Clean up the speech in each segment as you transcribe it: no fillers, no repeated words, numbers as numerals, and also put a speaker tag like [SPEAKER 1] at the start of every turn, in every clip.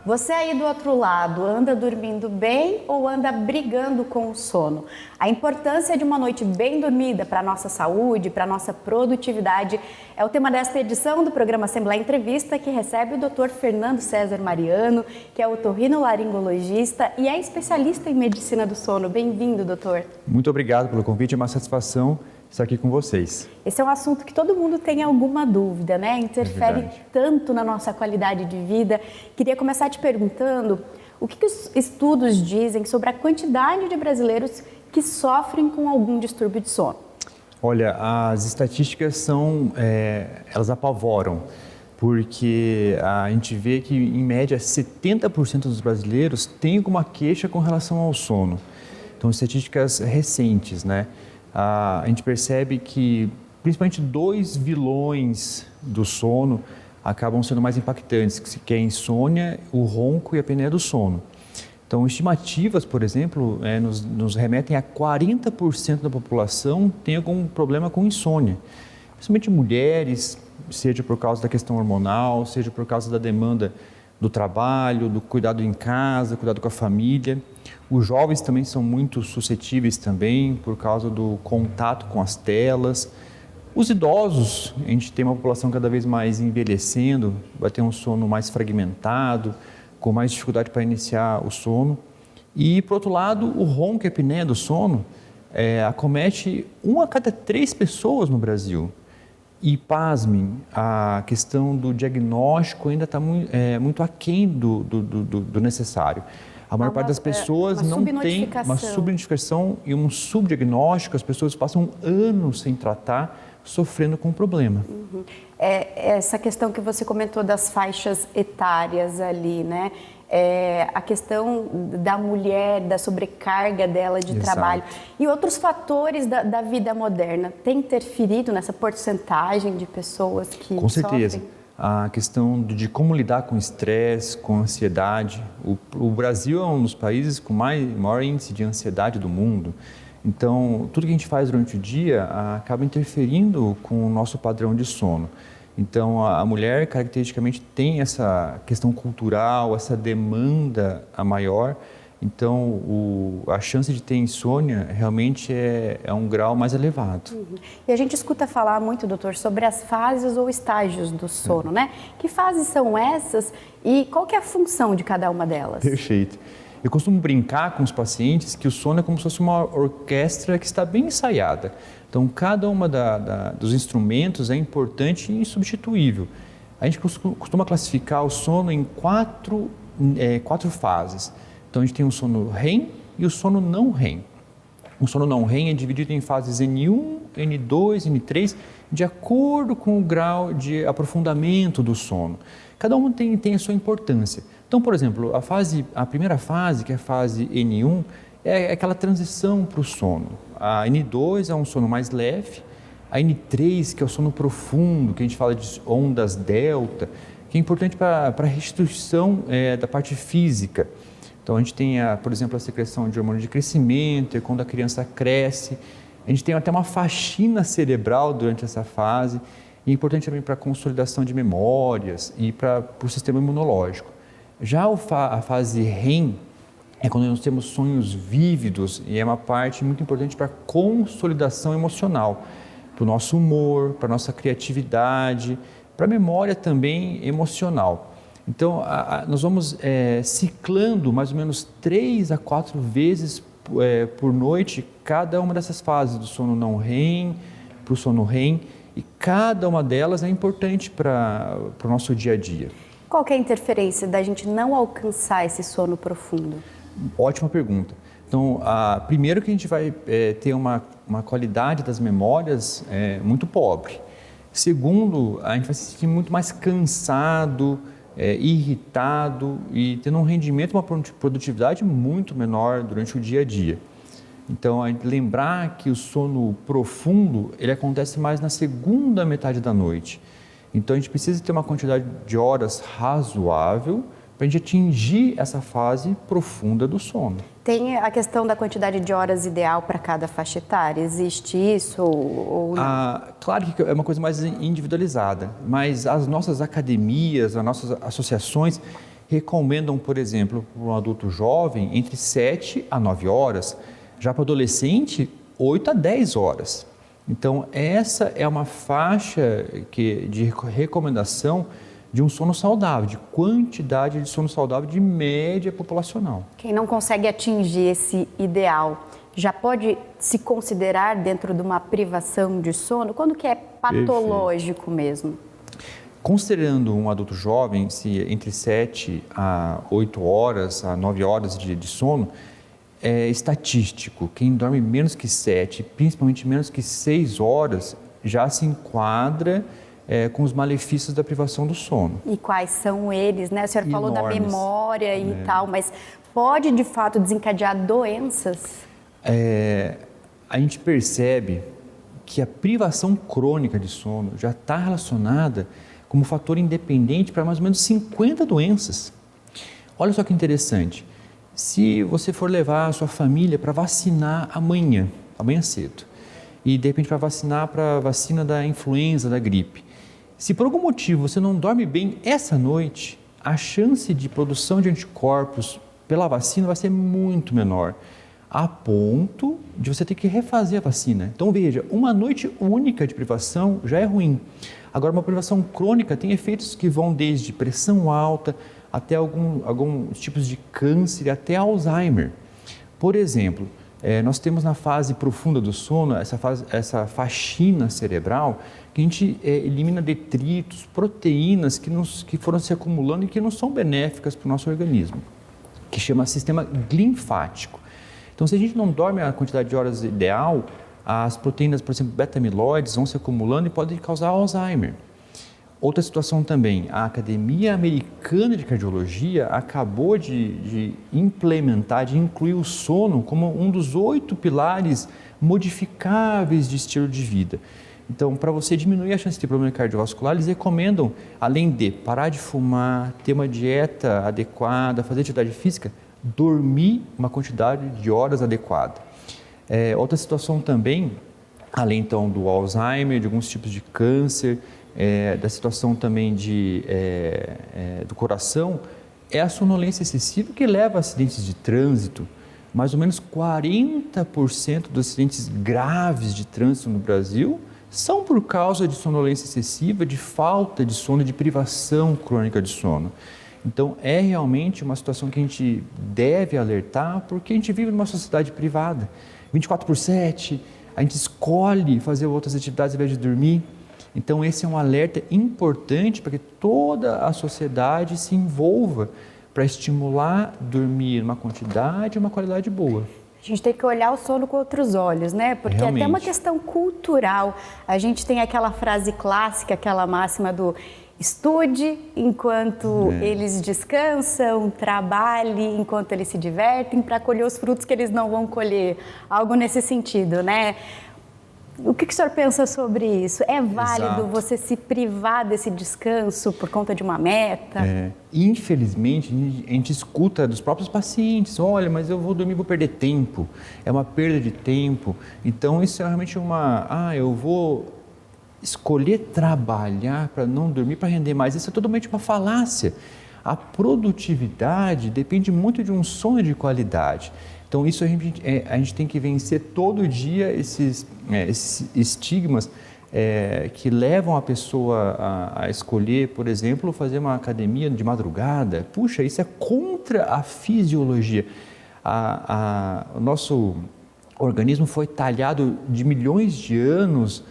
[SPEAKER 1] Você aí do outro lado, anda dormindo bem ou anda brigando com o sono? A importância de uma noite bem dormida para a nossa saúde, para a nossa produtividade, é o tema desta edição do programa Assembleia Entrevista, que recebe o Dr. Fernando César Mariano, que é otorrinolaringologista e é especialista em medicina do sono. Bem-vindo, doutor.
[SPEAKER 2] Muito obrigado pelo convite, é uma satisfação estar aqui com vocês.
[SPEAKER 1] Esse é um assunto que todo mundo tem alguma dúvida, né? Interfere tanto na nossa qualidade de vida. Queria começar te perguntando o que os estudos dizem sobre a quantidade de brasileiros que sofrem com algum distúrbio de sono.
[SPEAKER 2] Olha, as estatísticas elas apavoram, porque a gente vê que, em média, 70% dos brasileiros têm alguma queixa com relação ao sono. Então, estatísticas recentes, né? A gente percebe que, principalmente, dois vilões do sono acabam sendo mais impactantes, que é a insônia, o ronco e a apneia do sono. Então, estimativas, por exemplo, nos remetem a 40% da população tem algum problema com insônia. Principalmente mulheres, seja por causa da questão hormonal, seja por causa da demanda do trabalho, do cuidado em casa, cuidado com a família. Os jovens também são muito suscetíveis também por causa do contato com as telas. Os idosos, a gente tem uma população cada vez mais envelhecendo, vai ter um sono mais fragmentado, com mais dificuldade para iniciar o sono. E, por outro lado, o ronco e a apneia do sono acomete 1 a cada 3 pessoas no Brasil. E, pasmem, a questão do diagnóstico ainda está muito aquém do necessário. A maior parte das pessoas não tem uma subnotificação e um subdiagnóstico, as pessoas passam anos sem tratar, sofrendo com o problema.
[SPEAKER 1] Uhum. Essa questão que você comentou das faixas etárias ali, né? A questão da mulher, da sobrecarga dela de trabalho e outros fatores da vida moderna, tem interferido nessa porcentagem de pessoas que
[SPEAKER 2] Com certeza.
[SPEAKER 1] sofrem?
[SPEAKER 2] A questão de como lidar com estresse, com ansiedade. O Brasil é um dos países com maior índice de ansiedade do mundo. Então, tudo que a gente faz durante o dia acaba interferindo com o nosso padrão de sono. Então, a mulher, caracteristicamente, tem essa questão cultural, essa demanda a maior. Então, a chance de ter insônia realmente é um grau mais elevado.
[SPEAKER 1] Uhum. E a gente escuta falar muito, doutor, sobre as fases ou estágios do sono, né? Que fases são essas e qual que é a função de cada uma delas?
[SPEAKER 2] Perfeito. Eu costumo brincar com os pacientes que o sono é como se fosse uma orquestra que está bem ensaiada. Então, cada uma dos instrumentos é importante e insubstituível. A gente costuma classificar o sono em quatro fases. Então, a gente tem o sono REM e o sono não REM. O sono não REM é dividido em fases N1, N2, N3, de acordo com o grau de aprofundamento do sono. Cada um tem a sua importância. Então, por exemplo, a primeira fase, que é a fase N1, é aquela transição para o sono. A N2 é um sono mais leve, a N3, que é o sono profundo, que a gente fala de ondas delta, que é importante para a restituição da parte física. Então, a gente tem, por exemplo, a secreção de hormônio de crescimento, quando a criança cresce. A gente tem até uma faxina cerebral durante essa fase, e é importante também para a consolidação de memórias e para o sistema imunológico. Já a fase REM é quando nós temos sonhos vívidos e é uma parte muito importante para a consolidação emocional, para o nosso humor, para a nossa criatividade, para a memória também emocional. Então, nós vamos ciclando mais ou menos 3 a 4 vezes por noite cada uma dessas fases, do sono não REM para o sono REM, e cada uma delas é importante para o nosso dia a dia.
[SPEAKER 1] Qual que é a interferência da gente não alcançar esse sono profundo?
[SPEAKER 2] Ótima pergunta. Então, primeiro que a gente vai ter uma qualidade das memórias muito pobre. Segundo, a gente vai se sentir muito mais cansado, irritado e tendo um rendimento, uma produtividade muito menor durante o dia a dia. Então, a gente lembrar que o sono profundo, ele acontece mais na segunda metade da noite. Então, a gente precisa ter uma quantidade de horas razoável para a gente atingir essa fase profunda do sono.
[SPEAKER 1] Tem a questão da quantidade de horas ideal para cada faixa etária? Existe isso ou não?
[SPEAKER 2] Claro que é uma coisa mais individualizada, mas as nossas academias, as nossas associações, recomendam, por exemplo, para um adulto jovem, entre 7 a 9 horas, já para o adolescente, 8 a 10 horas. Então, essa é uma faixa de recomendação de um sono saudável, de quantidade de sono saudável de média populacional.
[SPEAKER 1] Quem não consegue atingir esse ideal já pode se considerar dentro de uma privação de sono? Quando que é patológico mesmo?
[SPEAKER 2] Considerando um adulto jovem, se entre 7 a 8 horas, a 9 horas de sono, é estatístico. Quem dorme menos que 7, principalmente menos que 6 horas, já se enquadra com os malefícios da privação do sono.
[SPEAKER 1] E quais são eles, né? O senhor falou da
[SPEAKER 2] Enormes.
[SPEAKER 1] memória e tal, mas pode de fato desencadear doenças?
[SPEAKER 2] A gente percebe que a privação crônica de sono já está relacionada como fator independente para mais ou menos 50 doenças. Olha só que interessante, se você for levar a sua família para vacinar amanhã cedo, e de repente para vacinar para a vacina da influenza, da gripe, se por algum motivo você não dorme bem essa noite, a chance de produção de anticorpos pela vacina vai ser muito menor, a ponto de você ter que refazer a vacina. Então veja, uma noite única de privação já é ruim. Agora, uma privação crônica tem efeitos que vão desde pressão alta até alguns tipos de câncer, até Alzheimer. Por exemplo, nós temos na fase profunda do sono essa faxina cerebral que a gente elimina detritos, proteínas que foram se acumulando e que não são benéficas para o nosso organismo, que chama sistema linfático. Então, se a gente não dorme a quantidade de horas ideal, as proteínas, por exemplo, beta-amiloides vão se acumulando e podem causar Alzheimer. Outra situação também, a Academia Americana de Cardiologia acabou de implementar, de incluir o sono como um dos 8 pilares modificáveis de estilo de vida. Então, para você diminuir a chance de ter problema cardiovascular, eles recomendam, além de parar de fumar, ter uma dieta adequada, fazer atividade física, dormir uma quantidade de horas adequada. Outra situação também, além então do Alzheimer, de alguns tipos de câncer, da situação também do coração, é a sonolência excessiva que leva a acidentes de trânsito. Mais ou menos 40% dos acidentes graves de trânsito no Brasil são por causa de sonolência excessiva, de falta de sono, de privação crônica de sono. Então, é realmente uma situação que a gente deve alertar, porque a gente vive numa sociedade privada. 24/7, a gente escolhe fazer outras atividades ao invés de dormir. Então, esse é um alerta importante para que toda a sociedade se envolva para estimular dormir uma quantidade e uma qualidade boa.
[SPEAKER 1] A gente tem que olhar o sono com outros olhos, né? Porque
[SPEAKER 2] Realmente.
[SPEAKER 1] até uma questão cultural. A gente tem aquela frase clássica, aquela máxima do estude enquanto eles descansam, trabalhe enquanto eles se divertem para colher os frutos que eles não vão colher. Algo nesse sentido, né? O que o senhor pensa sobre isso? É válido
[SPEAKER 2] Exato.
[SPEAKER 1] você se privar desse descanso por conta de uma meta?
[SPEAKER 2] Infelizmente, a gente escuta dos próprios pacientes, olha, mas eu vou dormir, vou perder tempo, é uma perda de tempo. Então, isso é realmente eu vou escolher trabalhar para não dormir, para render mais. Isso é totalmente uma falácia. A produtividade depende muito de um sono de qualidade. Então, isso a gente tem que vencer todo dia esses estigmas que levam a pessoa a escolher, por exemplo, fazer uma academia de madrugada. Puxa, isso é contra a fisiologia. O nosso organismo foi talhado de milhões de anos,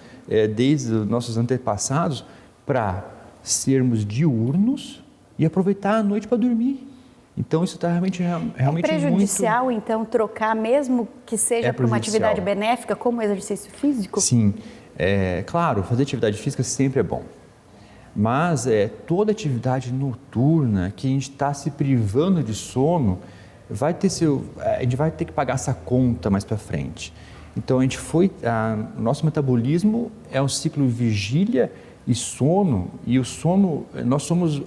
[SPEAKER 2] desde os nossos antepassados, para sermos diurnos e aproveitar a noite para dormir. Então, isso está realmente
[SPEAKER 1] É prejudicial, então, trocar, mesmo que seja para uma atividade benéfica, como exercício físico?
[SPEAKER 2] Sim, claro, fazer atividade física sempre é bom. Mas toda atividade noturna que a gente está se privando de sono, a gente vai ter que pagar essa conta mais para frente. Então, nosso metabolismo é um ciclo vigília e sono, e o sono, nós somos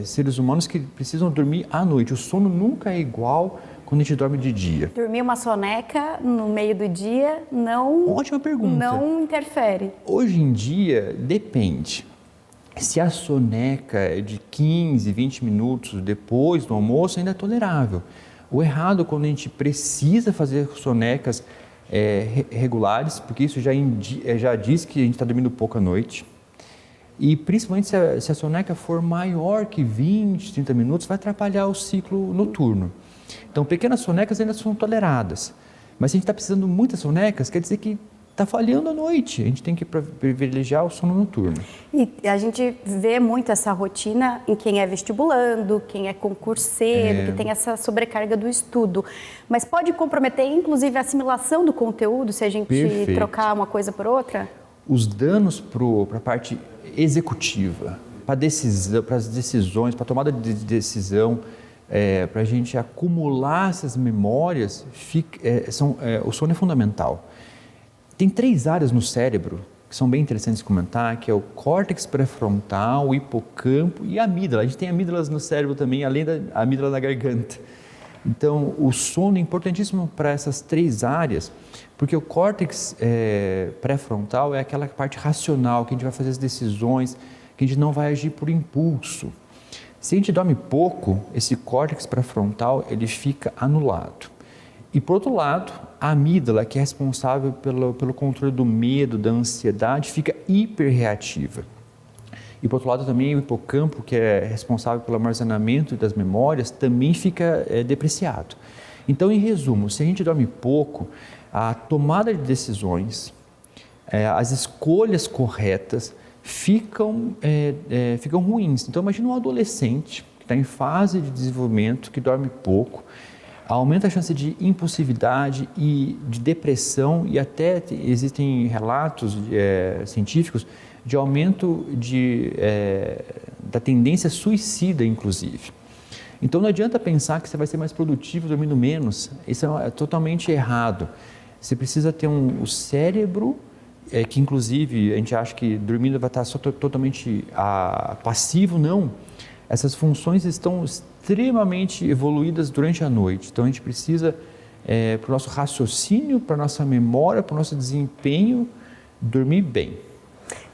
[SPEAKER 2] seres humanos que precisam dormir à noite. O sono nunca é igual quando a gente dorme de dia.
[SPEAKER 1] Dormir uma soneca no meio do dia não...
[SPEAKER 2] Ótima pergunta.
[SPEAKER 1] Não interfere.
[SPEAKER 2] Hoje em dia, depende. Se a soneca é de 15, 20 minutos depois do almoço, ainda é tolerável. O errado é quando a gente precisa fazer sonecas regulares, porque isso já diz que a gente está dormindo pouco à noite. E principalmente se a soneca for maior que 20, 30 minutos, vai atrapalhar o ciclo noturno. Então, pequenas sonecas ainda são toleradas. Mas se a gente está precisando de muitas sonecas, quer dizer que está falhando à noite. A gente tem que privilegiar o sono noturno.
[SPEAKER 1] E a gente vê muito essa rotina em quem é vestibulando, quem é concurseiro, que tem essa sobrecarga do estudo. Mas pode comprometer, inclusive, a assimilação do conteúdo se a gente trocar uma coisa por outra?
[SPEAKER 2] Os danos para a parte executiva, para as decisões, para a tomada de decisão, para a gente acumular essas memórias, o sono é fundamental. Tem 3 áreas no cérebro que são bem interessantes de comentar, que é o córtex pré-frontal, o hipocampo e a amígdala. A gente tem amígdalas no cérebro também, além da amígdala na garganta. Então, o sono é importantíssimo para essas 3 áreas, porque o córtex pré-frontal é aquela parte racional, que a gente vai fazer as decisões, que a gente não vai agir por impulso. Se a gente dorme pouco, esse córtex pré-frontal ele fica anulado. E, por outro lado, a amígdala, que é responsável pelo controle do medo, da ansiedade, fica hiperreativa. E, por outro lado, também o hipocampo, que é responsável pelo armazenamento das memórias, também fica depreciado. Então, em resumo, se a gente dorme pouco, a tomada de decisões, as escolhas corretas ficam ruins. Então, imagina um adolescente que está em fase de desenvolvimento, que dorme pouco, aumenta a chance de impulsividade e de depressão, e até existem relatos científicos de aumento da tendência suicida, inclusive. Então não adianta pensar que você vai ser mais produtivo dormindo menos, isso é totalmente errado. Você precisa ter o cérebro, que inclusive a gente acha que dormindo vai estar totalmente passivo, não. Essas funções estão extremamente evoluídas durante a noite, então a gente precisa, para o nosso raciocínio, para a nossa memória, para o nosso desempenho, dormir bem.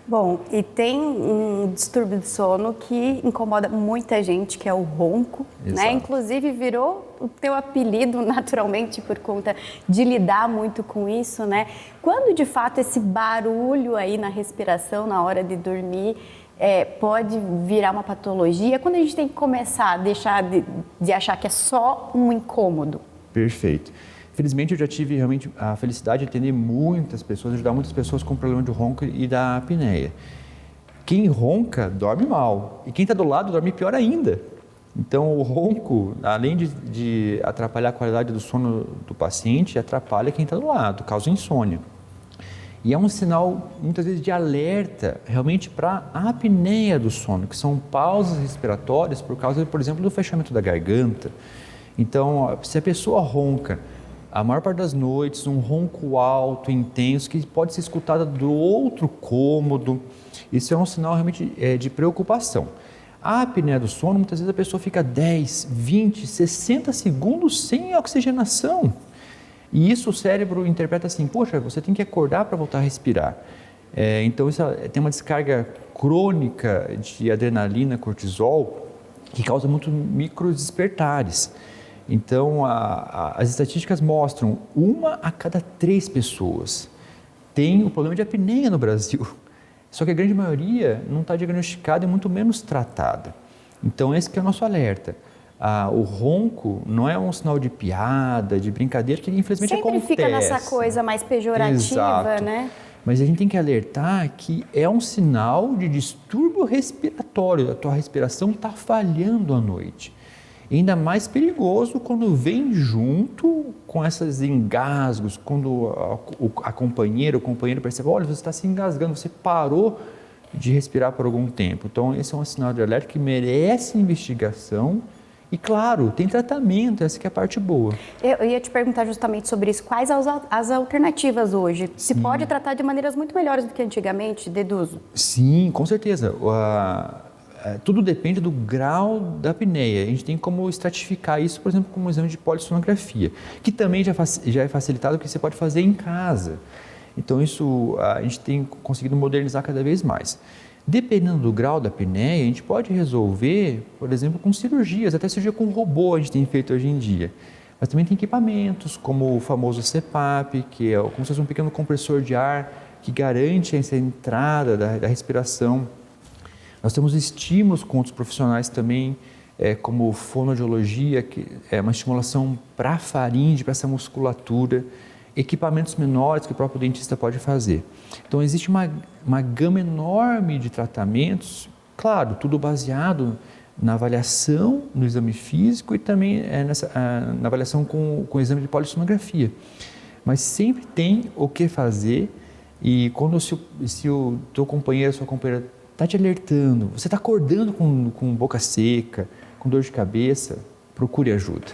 [SPEAKER 1] Bom, e tem um distúrbio de sono que incomoda muita gente, que é o ronco, né? Inclusive virou o teu apelido naturalmente por conta de lidar muito com isso, né? Quando de fato esse barulho aí na respiração, na hora de dormir, pode virar uma patologia? Quando a gente tem que começar a deixar de achar que é só um incômodo?
[SPEAKER 2] Perfeito. Felizmente eu já tive realmente a felicidade de atender muitas pessoas, ajudar muitas pessoas com problema de ronco e da apneia. Quem ronca dorme mal e quem está do lado dorme pior ainda. Então o ronco, além de atrapalhar a qualidade do sono do paciente, atrapalha quem está do lado, causa insônia. E é um sinal, muitas vezes, de alerta realmente para a apneia do sono, que são pausas respiratórias por causa, por exemplo, do fechamento da garganta. Então, se a pessoa ronca a maior parte das noites, um ronco alto, intenso, que pode ser escutado do outro cômodo, isso é um sinal realmente de preocupação. A apneia do sono, muitas vezes a pessoa fica 10, 20, 60 segundos sem oxigenação. E isso o cérebro interpreta assim, poxa, você tem que acordar para voltar a respirar. Então isso tem uma descarga crônica de adrenalina, cortisol, que causa muitos microdespertares. Então as estatísticas mostram 1 a cada 3 pessoas tem o problema de apneia no Brasil. Só que a grande maioria não está diagnosticada e muito menos tratada. Então esse que é o nosso alerta. O ronco não é um sinal de piada, de brincadeira, que infelizmente
[SPEAKER 1] sempre
[SPEAKER 2] acontece.
[SPEAKER 1] Sempre fica nessa coisa mais pejorativa,
[SPEAKER 2] exato,
[SPEAKER 1] né?
[SPEAKER 2] Mas a gente tem que alertar que é um sinal de distúrbio respiratório, a tua respiração está falhando à noite. E ainda mais perigoso quando vem junto com esses engasgos, quando a companheira, o companheiro percebe, olha, você está se engasgando, você parou de respirar por algum tempo. Então esse é um sinal de alerta que merece investigação. E claro, tem tratamento, essa que é a parte boa.
[SPEAKER 1] Eu ia te perguntar justamente sobre isso. Quais as alternativas hoje? Se pode tratar de maneiras muito melhores do que antigamente, deduzo?
[SPEAKER 2] Sim, com certeza. Tudo depende do grau da apneia. A gente tem como estratificar isso, por exemplo, com um exame de polissonografia, que também já é facilitado, porque você pode fazer em casa. Então isso a gente tem conseguido modernizar cada vez mais. Dependendo do grau da apneia, a gente pode resolver, por exemplo, com cirurgias, até cirurgia com robô a gente tem feito hoje em dia. Mas também tem equipamentos, como o famoso CPAP, que é como se fosse um pequeno compressor de ar que garante essa entrada da respiração. Nós temos estímulos com outros profissionais também, como fonoaudiologia, que é uma estimulação para a faringe, para essa musculatura, equipamentos menores que o próprio dentista pode fazer. Então, existe uma gama enorme de tratamentos, claro, tudo baseado na avaliação no exame físico e também na avaliação com o exame de polissonografia. Mas sempre tem o que fazer e quando se o teu companheiro, a sua companheira está te alertando, você está acordando com boca seca, com dor de cabeça, procure ajuda.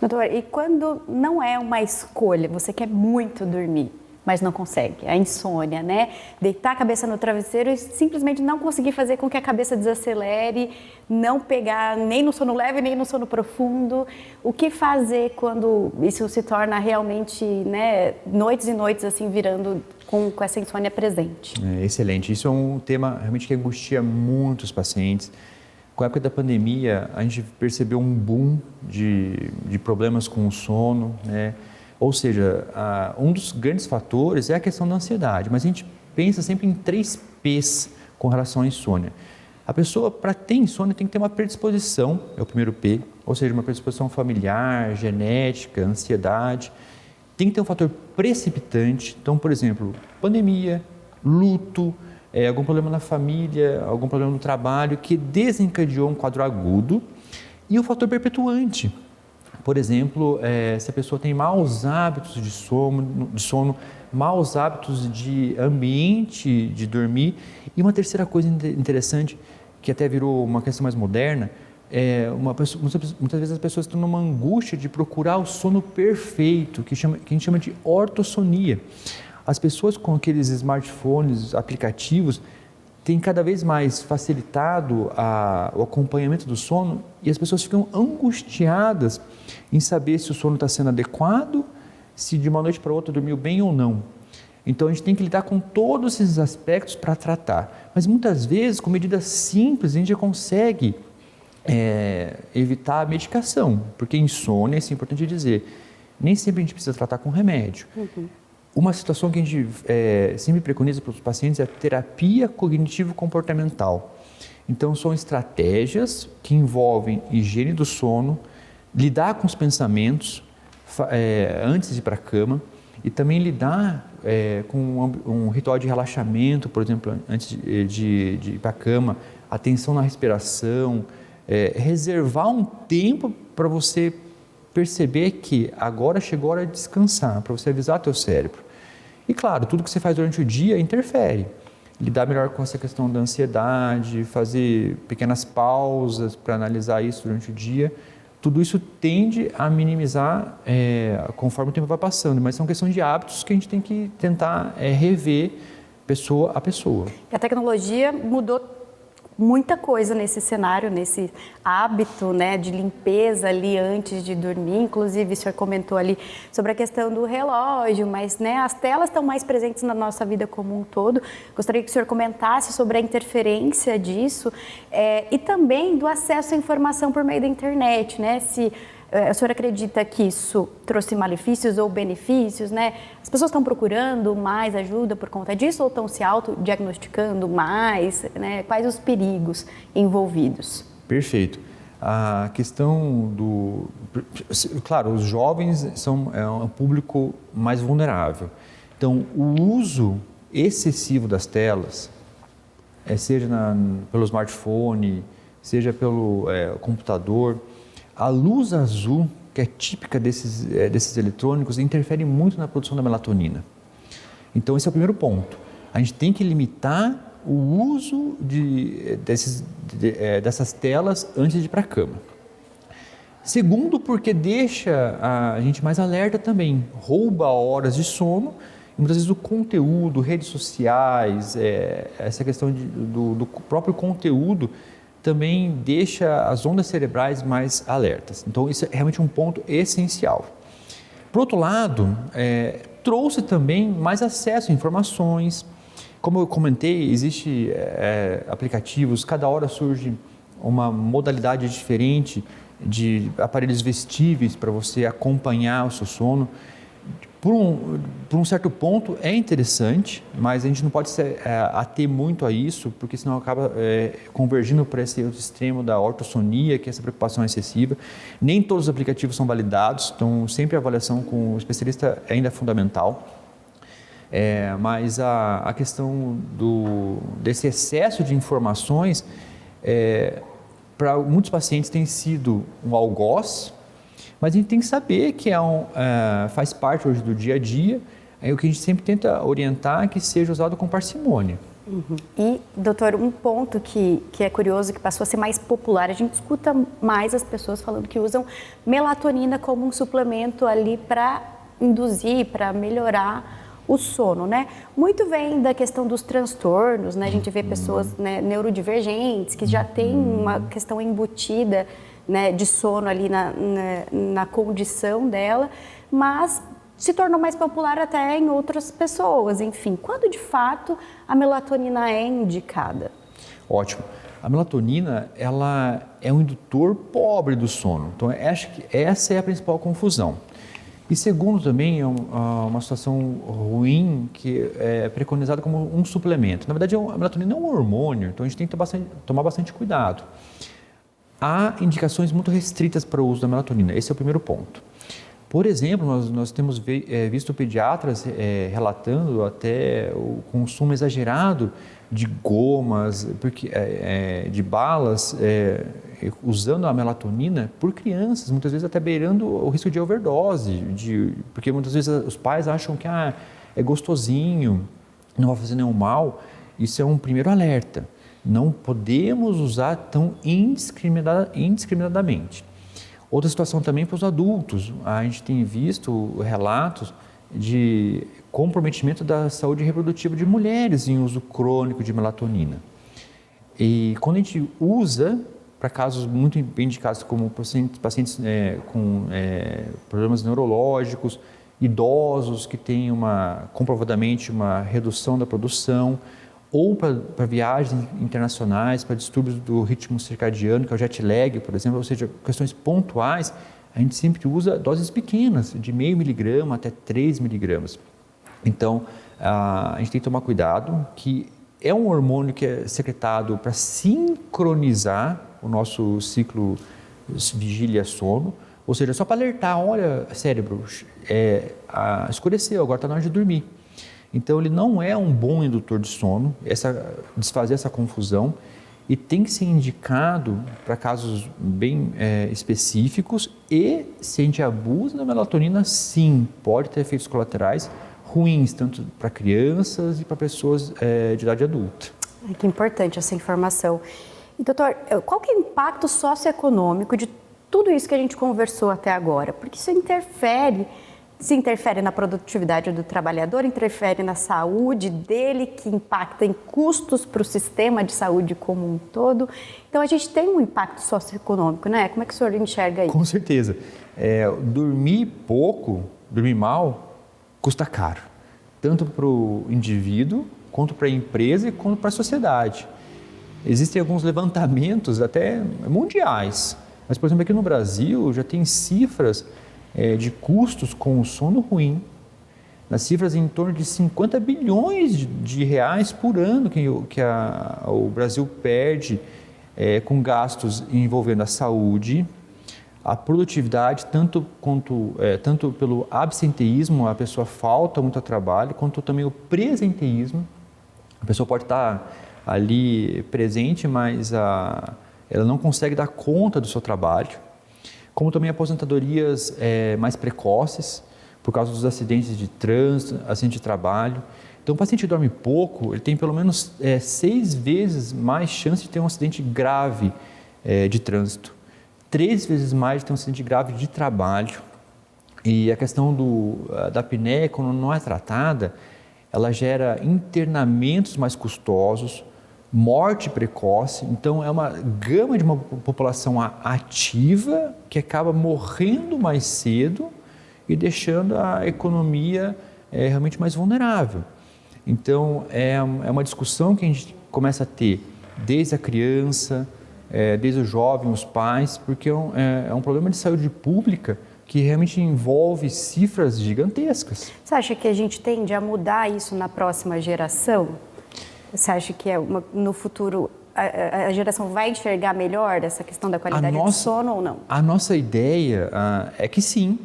[SPEAKER 1] Doutor, e quando não é uma escolha, você quer muito dormir, mas não consegue, a insônia, né? Deitar a cabeça no travesseiro e simplesmente não conseguir fazer com que a cabeça desacelere, não pegar nem no sono leve, nem no sono profundo. O que fazer quando isso se torna realmente, né, noites e noites assim, virando com essa insônia presente?
[SPEAKER 2] Excelente, isso é um tema realmente que angustia muitos pacientes. Com a época da pandemia, a gente percebeu um boom de problemas com o sono, né? Ou seja, um dos grandes fatores é a questão da ansiedade, mas a gente pensa sempre em 3 P's com relação à insônia. A pessoa, para ter insônia, tem que ter uma predisposição, é o primeiro P, ou seja, uma predisposição familiar, genética, ansiedade. Tem que ter um fator precipitante, então, por exemplo, pandemia, luto, algum problema na família, algum problema no trabalho que desencadeou um quadro agudo, e o fator perpetuante. Por exemplo, se a pessoa tem maus hábitos de sono, maus hábitos de ambiente de dormir. E uma terceira coisa interessante, que até virou uma questão mais moderna, muitas vezes as pessoas estão numa angústia de procurar o sono perfeito, que a gente chama de ortossonia. As pessoas com aqueles smartphones, aplicativos, têm cada vez mais facilitado o acompanhamento do sono e as pessoas ficam angustiadas em saber se o sono está sendo adequado, se de uma noite para outra dormiu bem ou não. Então a gente tem que lidar com todos esses aspectos para tratar. Mas muitas vezes, com medidas simples, a gente já consegue evitar a medicação, porque insônia, isso é importante dizer, nem sempre a gente precisa tratar com remédio. Uhum. Uma situação que a gente sempre preconiza para os pacientes é a terapia cognitivo-comportamental. Então, são estratégias que envolvem higiene do sono, lidar com os pensamentos antes de ir para a cama e também lidar com um ritual de relaxamento, por exemplo, antes de ir para a cama, atenção na respiração, reservar um tempo para você perceber que agora chegou a hora de descansar, para você avisar teu cérebro. E claro, tudo que você faz durante o dia interfere. Lidar melhor com essa questão da ansiedade, fazer pequenas pausas para analisar isso durante o dia, tudo isso tende a minimizar conforme o tempo vai passando, mas são questões de hábitos que a gente tem que tentar rever pessoa a pessoa.
[SPEAKER 1] A tecnologia mudou muita coisa nesse cenário, nesse hábito, né, de limpeza ali antes de dormir. Inclusive, o senhor comentou ali sobre a questão do relógio, mas, né, as telas estão mais presentes na nossa vida como um todo. Gostaria que o senhor comentasse sobre a interferência disso e também do acesso à informação por meio da internet, né? Se o senhor acredita que isso trouxe malefícios ou benefícios, né? As pessoas estão procurando mais ajuda por conta disso ou estão se autodiagnosticando mais, né? Quais os perigos envolvidos?
[SPEAKER 2] Perfeito. A questão Claro, os jovens é um público mais vulnerável. Então, o uso excessivo das telas, seja pelo smartphone, seja pelo computador, a luz azul, que é típica desses eletrônicos, interfere muito na produção da melatonina. Então, esse é o primeiro ponto. A gente tem que limitar o uso dessas telas antes de ir para a cama. Segundo, porque deixa a gente mais alerta também, rouba horas de sono, e muitas vezes o conteúdo, redes sociais, essa questão do próprio conteúdo, também deixa as ondas cerebrais mais alertas. Então, isso é realmente um ponto essencial. Por outro lado, trouxe também mais acesso a informações, Como eu comentei, existem aplicativos, cada hora surge uma modalidade diferente de aparelhos vestíveis para você acompanhar o seu sono. Por um certo ponto é interessante, mas a gente não pode se ater muito a isso, porque senão acaba convergindo para esse outro extremo da ortossonia, que é essa preocupação excessiva. Nem todos os aplicativos são validados, então sempre a avaliação com o especialista ainda é fundamental. Mas a questão desse excesso de informações, para muitos pacientes tem sido um algoz, mas a gente tem que saber que faz parte hoje do dia a dia, o que a gente sempre tenta orientar é que seja usado com parcimônia.
[SPEAKER 1] Uhum. E, doutor, um ponto que é curioso, que passou a ser mais popular, a gente escuta mais as pessoas falando que usam melatonina como um suplemento ali para induzir, para melhorar o sono, né? Muito vem da questão dos transtornos, né? A gente vê pessoas, né, neurodivergentes que já têm uma questão embutida, né, de sono ali na condição dela, mas se tornou mais popular até em outras pessoas. Enfim, quando de fato a melatonina é indicada?
[SPEAKER 2] Ótimo. A melatonina, ela é um indutor pobre do sono. Então, acho que essa é a principal confusão. E segundo também, é uma situação ruim que é preconizada como um suplemento. Na verdade, a melatonina é um hormônio, então a gente tem que tomar bastante cuidado. Há indicações muito restritas para o uso da melatonina, esse é o primeiro ponto. Por exemplo, nós temos visto pediatras relatando até o consumo exagerado de gomas, de balas, usando a melatonina por crianças, muitas vezes até beirando o risco de overdose, porque muitas vezes os pais acham que é gostosinho, não vai fazer nenhum mal. Isso é um primeiro alerta. Não podemos usar tão indiscriminadamente. Outra situação também para os adultos. A gente tem visto relatos de comprometimento da saúde reprodutiva de mulheres em uso crônico de melatonina. E quando a gente usa, para casos muito bem indicados, como pacientes com problemas neurológicos, idosos que têm comprovadamente uma redução da produção, ou para viagens internacionais, para distúrbios do ritmo circadiano, que é o jet lag, por exemplo, ou seja, questões pontuais, a gente sempre usa doses pequenas, de 0,5 miligrama até 3 miligramas. Então, a gente tem que tomar cuidado, que é um hormônio que é secretado para sincronizar o nosso ciclo vigília-sono, ou seja, só para alertar, olha, cérebro, escureceu, agora está na hora de dormir. Então, ele não é um bom indutor de sono, desfazer essa confusão, e tem que ser indicado para casos bem específicos, e se a gente abusa da melatonina, sim, pode ter efeitos colaterais ruins, tanto para crianças e para pessoas de idade adulta.
[SPEAKER 1] Que importante essa informação. E, doutor, qual que é o impacto socioeconômico de tudo isso que a gente conversou até agora? Porque isso se interfere na produtividade do trabalhador, interfere na saúde dele, que impacta em custos para o sistema de saúde como um todo. Então, a gente tem um impacto socioeconômico, né? Como é que o senhor enxerga isso?
[SPEAKER 2] Com certeza. Dormir pouco, dormir mal, custa caro. Tanto para o indivíduo, quanto para a empresa e quanto para a sociedade. Existem alguns levantamentos até mundiais. Mas, por exemplo, aqui no Brasil já tem cifras de custos com o sono ruim, nas cifras em torno de 50 bilhões de reais por ano que o Brasil perde com gastos envolvendo a saúde, a produtividade, tanto pelo absenteísmo, a pessoa falta muito ao trabalho, quanto também o presenteísmo. A pessoa pode estar ali presente, mas ela não consegue dar conta do seu trabalho. Como também aposentadorias mais precoces, por causa dos acidentes de trânsito, acidente de trabalho. Então, o paciente que dorme pouco, ele tem pelo menos 6 vezes mais chance de ter um acidente grave de trânsito, 3 vezes mais de ter um acidente grave de trabalho. E a questão da apneia, quando não é tratada, ela gera internamentos mais custosos, morte precoce. Então, é uma gama de uma população ativa que acaba morrendo mais cedo e deixando a economia realmente mais vulnerável. Então, é uma discussão que a gente começa a ter desde a criança, desde o jovem, os pais, porque é um problema de saúde pública que realmente envolve cifras gigantescas.
[SPEAKER 1] Você acha que a gente tende a mudar isso na próxima geração? Você acha que no futuro a geração vai enxergar melhor essa questão da qualidade do sono ou não?
[SPEAKER 2] A nossa ideia é que sim,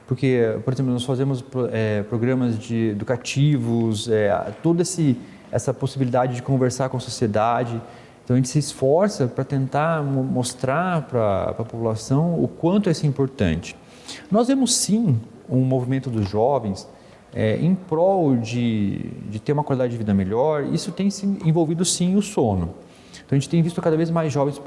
[SPEAKER 2] porque, por exemplo, nós fazemos programas educativos, toda essa possibilidade de conversar com a sociedade. Então, a gente se esforça para tentar mostrar para a população o quanto isso é importante. Nós vemos, sim, um movimento dos jovens em prol de ter uma qualidade de vida melhor. Isso tem envolvido, sim, o sono. Então, a gente tem visto cada vez mais jovens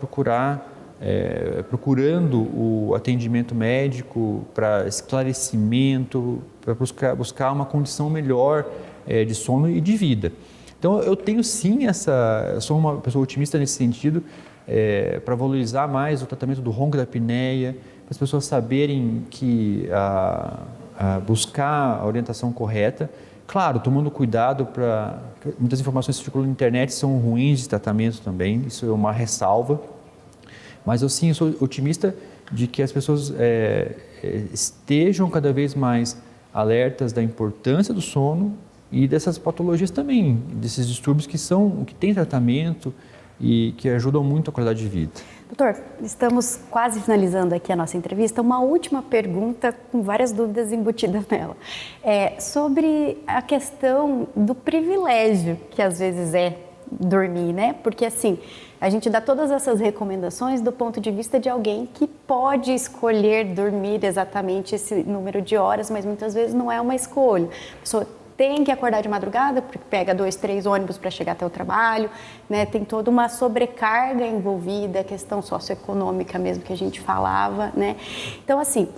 [SPEAKER 2] procurando o atendimento médico para esclarecimento, para buscar uma condição melhor de sono e de vida. Então, eu tenho sim eu sou uma pessoa otimista nesse sentido, para valorizar mais o tratamento do ronco da apneia, para as pessoas saberem que buscar a orientação correta. Claro, tomando cuidado muitas informações que circulam na internet são ruins de tratamento também, isso é uma ressalva. Mas eu sim, eu sou otimista de que as pessoas estejam cada vez mais alertas da importância do sono e dessas patologias também, desses distúrbios que têm tratamento e que ajudam muito a qualidade de vida.
[SPEAKER 1] Doutor, estamos quase finalizando aqui a nossa entrevista. Uma última pergunta com várias dúvidas embutidas nela. Sobre a questão do privilégio que às vezes é dormir, né? Porque assim, a gente dá todas essas recomendações do ponto de vista de alguém que pode escolher dormir exatamente esse número de horas, mas muitas vezes não é uma escolha. A pessoa tem que acordar de madrugada, porque pega 2, 3 ônibus para chegar até o trabalho, né? Tem toda uma sobrecarga envolvida, a questão socioeconômica mesmo que a gente falava, né? Então, assim,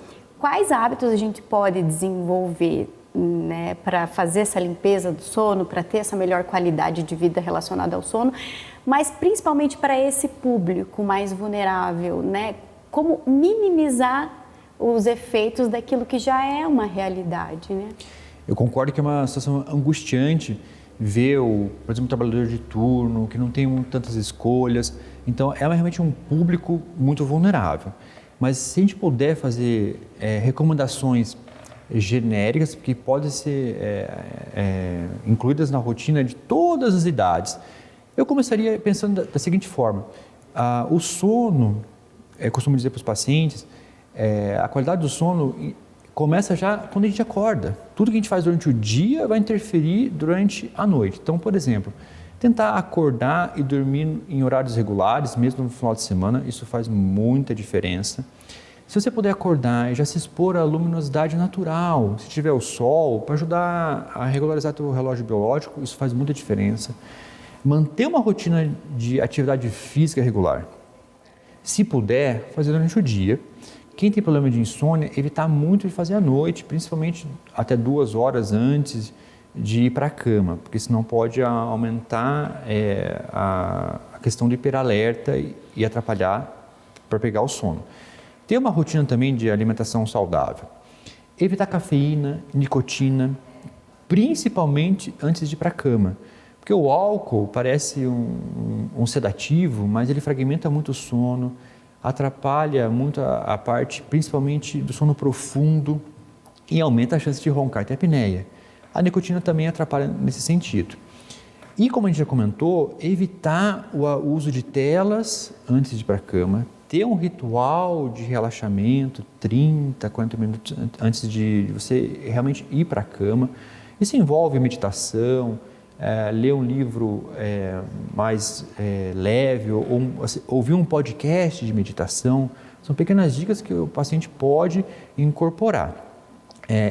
[SPEAKER 1] quais hábitos a gente pode desenvolver, né, para fazer essa limpeza do sono, para ter essa melhor qualidade de vida relacionada ao sono, mas principalmente para esse público mais vulnerável, né? Como minimizar os efeitos daquilo que já é uma realidade, né?
[SPEAKER 2] Eu concordo que é uma situação angustiante ver, por exemplo, o trabalhador de turno, que não tem tantas escolhas. Então, é realmente um público muito vulnerável. Mas se a gente puder fazer recomendações genéricas, que podem ser incluídas na rotina de todas as idades, eu começaria pensando da seguinte forma. O sono, costumo dizer para os pacientes, a qualidade do sono começa já quando a gente acorda. Tudo que a gente faz durante o dia vai interferir durante a noite. Então, por exemplo, tentar acordar e dormir em horários regulares, mesmo no final de semana, isso faz muita diferença. Se você puder acordar e já se expor à luminosidade natural, se tiver o sol, para ajudar a regularizar o relógio biológico, isso faz muita diferença. Manter uma rotina de atividade física regular. Se puder, fazer durante o dia. Quem tem problema de insônia, evitar muito de fazer à noite, principalmente até 2 horas antes de ir para a cama, porque senão pode aumentar a questão do hiperalerta e atrapalhar para pegar o sono. Ter uma rotina também de alimentação saudável. Evitar cafeína, nicotina, principalmente antes de ir para a cama. Porque o álcool parece um sedativo, mas ele fragmenta muito o sono, atrapalha muito a parte, principalmente do sono profundo, e aumenta a chance de roncar e ter apneia. A nicotina também atrapalha nesse sentido. E como a gente já comentou, evitar o uso de telas antes de ir para a cama, ter um ritual de relaxamento 30, 40 minutos antes de você realmente ir para a cama. Isso envolve meditação, ler um livro mais leve, ou ouvir um podcast de meditação. São pequenas dicas que o paciente pode incorporar.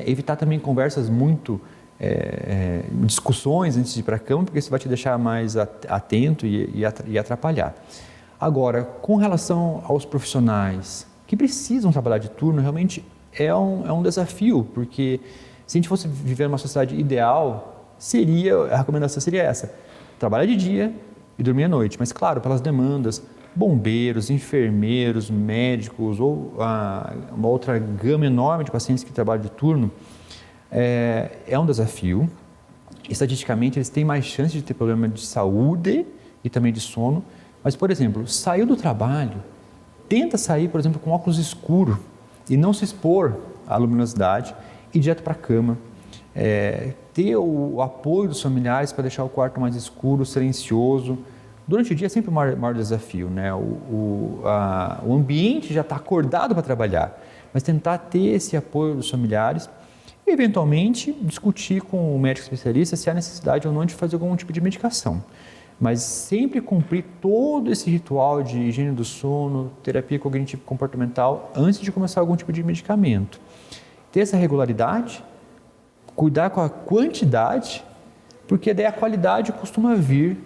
[SPEAKER 2] Evitar também conversas discussões antes de ir para a cama, porque isso vai te deixar mais atento e atrapalhar. Agora, com relação aos profissionais que precisam trabalhar de turno, realmente é um desafio, porque se a gente fosse viver numa sociedade ideal, a recomendação seria essa: trabalhar de dia e dormir à noite. Mas claro, pelas demandas, bombeiros, enfermeiros, médicos ou uma outra gama enorme de pacientes que trabalham de turno, é um desafio. estatisticamente, eles têm mais chance de ter problema de saúde e também de sono. Mas, por exemplo, saiu do trabalho, tenta sair, por exemplo, com óculos escuros e não se expor à luminosidade, ir direto para a cama. Ter o apoio dos familiares para deixar o quarto mais escuro, silencioso. Durante o dia é sempre o maior desafio, né? O ambiente já está acordado para trabalhar, mas tentar ter esse apoio dos familiares e, eventualmente, discutir com o médico especialista se há necessidade ou não de fazer algum tipo de medicação. Mas sempre cumprir todo esse ritual de higiene do sono, terapia cognitivo-comportamental, antes de começar algum tipo de medicamento. Ter essa regularidade, cuidar com a quantidade, porque daí a qualidade costuma vir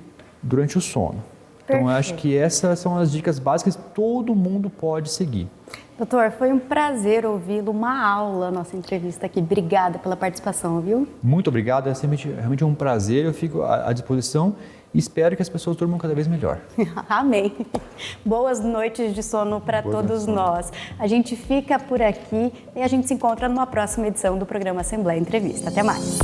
[SPEAKER 2] durante o sono. Então, eu acho que essas são as dicas básicas que todo mundo pode seguir.
[SPEAKER 1] Doutor, foi um prazer ouvi-lo, uma aula, nossa entrevista aqui. Obrigada pela participação, viu?
[SPEAKER 2] Muito obrigado, é realmente um prazer, eu fico à disposição e espero que as pessoas durmam cada vez melhor.
[SPEAKER 1] Amém. Boas noites de sono para todos nós. A gente fica por aqui e a gente se encontra numa próxima edição do programa Assembleia Entrevista. Até mais.